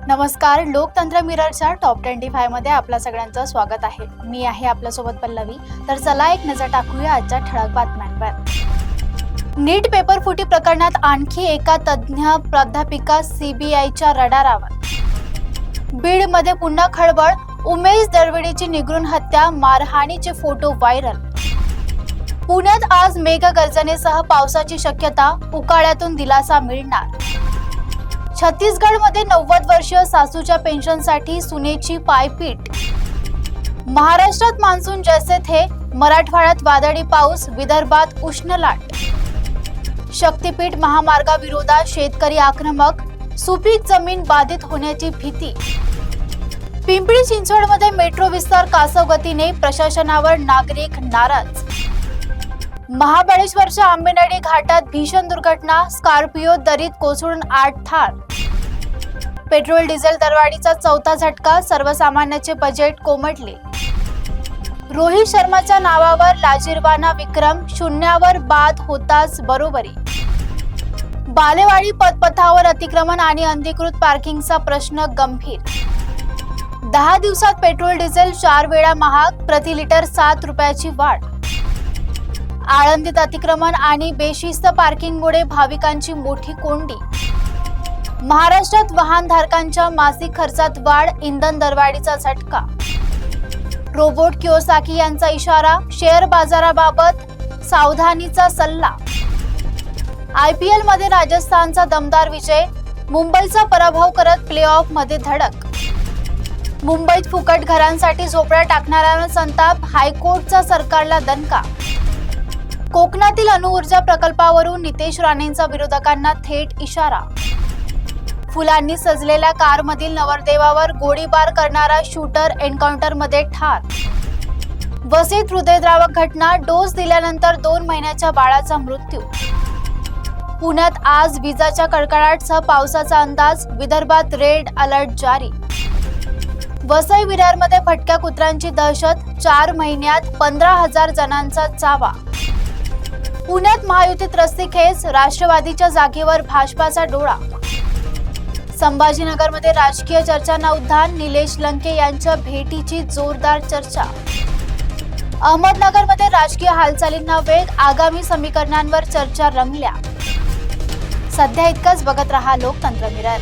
नमस्कार, लोकतंत्र मिररच्या टॉप 25 मध्ये आपल्या सगळ्यांचं स्वागत आहे। मी आहे आपल्यासोबत पल्लवी। तर चला एक नजर टाकूया आजच्या ठळक बातम्यांवर। नीट पेपर फुटी प्रकरणात आणखी एका तज्ञ प्राध्यापिका सीबीआयच्या रडारावर। बीडमध्ये पुन्हा खळबळ, उमेश दरवेडीची निगरून हत्या, मारहाणीचे फोटो व्हायरल। पुण्यात आज मेघगर्जनेसह पावसाची शक्यता, उकाड्यातून दिलासा मिळणार। छत्तीसगडमध्ये 90 वर्षीय सासूच्या पेन्शनसाठी सुनेची पायपीट। महाराष्ट्रात मान्सून जैसे थे, मराठवाड्यात वादळी पाऊस, विदर्भात उष्ण लाट। शक्तीपीठ महामार्गाविरोधात शेतकरी आक्रमक, सुपीक जमीन बाधित होण्याची भीती। पिंपरी चिंचवडमध्ये मेट्रो विस्तार कासवगतीने, प्रशासनावर नागरिक नाराज। महाबळेश्वरच्या आंबेनळी घाटात भीषण दुर्घटना, स्कॉर्पिओ दरीत कोसळून 8 ठार। पेट्रोल डिझेल दरवाढीचा चौथा झटका, सर्वसामान्याचे बजेट कोमटले। रोहित शर्माच्या नावावर लाजिरवाना विक्रम, शून्यावर बाद होताच बरोबरी। बालेवाडी पदपथावर अतिक्रमण आणि अनधिकृत पार्किंगचा प्रश्न गंभीर। 10 दिवसात पेट्रोल डिझेल 4 वेळा महाग, प्रति लिटर 7 रुपयाची वाढ। आळंदीत अतिक्रमण आणि बेशिस्त पार्किंगमुळे भाविकांची मोठी कोंडी। महाराष्ट्रात वाहनधारकांच्या मासिक खर्चात वाढ, इंधन दरवाढीचा झटका। रोबोट कियोसाकी यांचा इशारा, शेअर बाजाराबाबत सावधानीचा सल्ला। IPL मध्ये राजस्थानचा दमदार विजय, मुंबईचा पराभव करत प्लेऑफ मध्ये धडक। मुंबईत फुकट घरांसाठी झोपड्या टाकणाऱ्यांवर संताप, हायकोर्टचा सरकारला दणका। कोकणातील अणुऊर्जा प्रकल्पावरून नितेश राणेंचा विरोधकांना थेट इशारा। फुलांनी सजलेल्या कारमधील नवरदेवावर गोळीबार करणारा शूटर एन्काउंटरमध्ये ठार। वसईत हृदयद्रावक घटना, डोस दिल्यानंतर 2 महिन्याच्या बाळाचा मृत्यू। पुण्यात आज विजांच्या कडकडाटासह पावसाचा अंदाज, विदर्भात रेड अलर्ट जारी। वसई विरारमध्ये भटक्या कुत्र्यांची दहशत, 4 महिन्यात 15,000 जणांचा चावा। पुण्यात महायुतीत रस्सीखेच, राष्ट्रवादीच्या जागेवर भाजपाचा डोळा। संभाजीनगरमध्ये राजकीय चर्चांना उधाण, निलेश लंके यांच्या भेटीची जोरदार चर्चा। अहमदनगरमध्ये राजकीय हालचालींना वेग, आगामी समीकरणांवर चर्चा रंगल्या। सध्या इतकंच, बघत रहा लोकतंत्र मिरर।